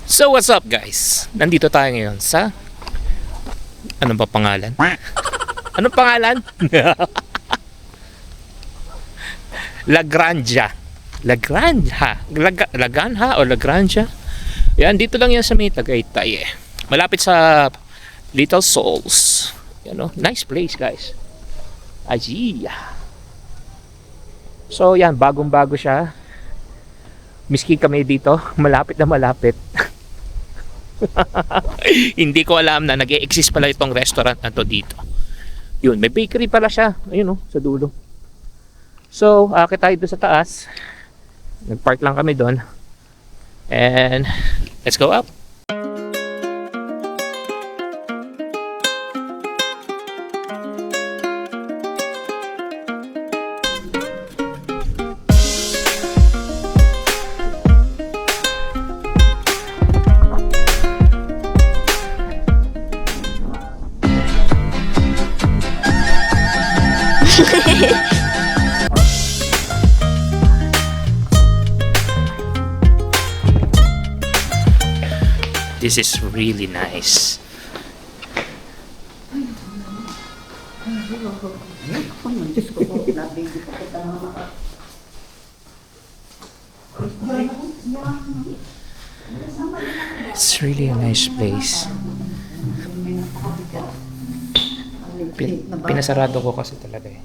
So what's up guys? Nandito tayo ngayon sa ano ba pangalan? Anong pangalan? La Granja. La Granja. Laganha o La Granja. Yan, dito lang yan sa may Tagaytay eh. Malapit sa Little Souls. You know, nice place guys. Aji. So yan, bagong-bago siya. Miski kami dito, malapit na malapit. Hindi ko alam na nag-e-exist pala itong restaurant na to dito. Yun, may bakery pala siya. Ayun sa dulo. So, akit tayo doon sa taas. Nag-park lang kami doon. And, let's go up. This is really nice. It's really a nice place. Pinasarado ko kasi talaga eh.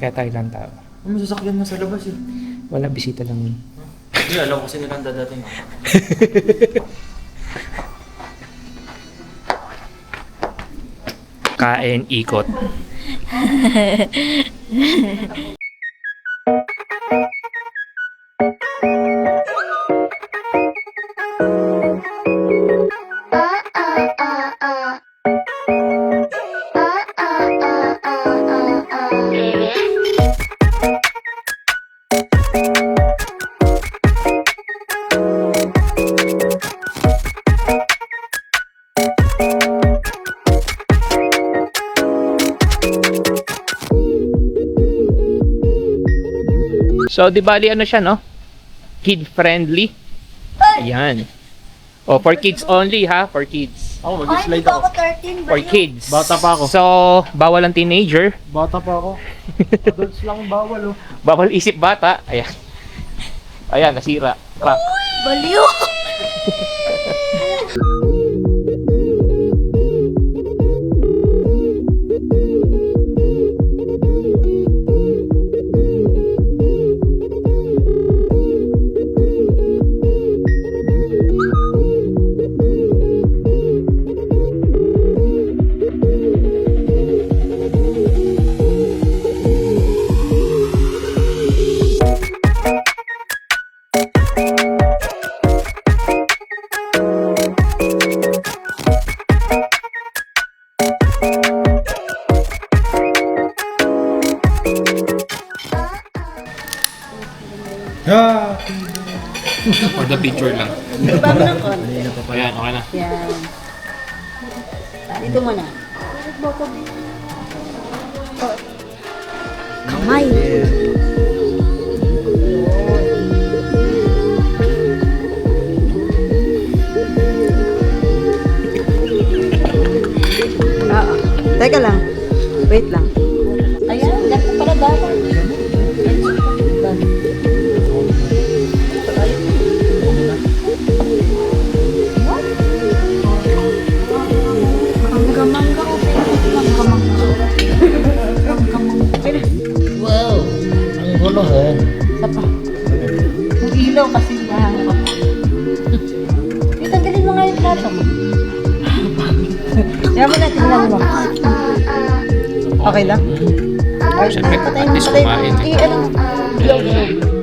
Kaya tayo lang tao. May sasakyan na sa labas eh. Wala, bisita lang yun. Hindi, alam ko kasi nilang dadating ako. Kain, ikot. So, di bali ano siya, no? Kid friendly. Ayan. Oh, for kids only ha, for kids. Ako, Ay, mag-slide hindi pa ako. ako 13 ba For yun? kids. Bata pa ako. So, bawal ang teenager. Bata pa ako. Adults lang bawal oh. Bawal isip bata. Ayan. Ayan, nasira. Pa. Baliw! For the picture lang. Iba mo ng konti. Ayan, okay na. Yan. Dito mo na. Kamay. Oo. Teka lang. Wait lang. Ayan, ganito pala dapat. Mangga-mangga o mangga-mangga. Wow. Ang gulo eh. Isa pa. Yung ilaw kasi nahanap ako. Tanggalin mo nga yung plato mo. Yan mo na, tingnan mo. Okay lang? Siyempre, at least kumain. Ano? Ilaw.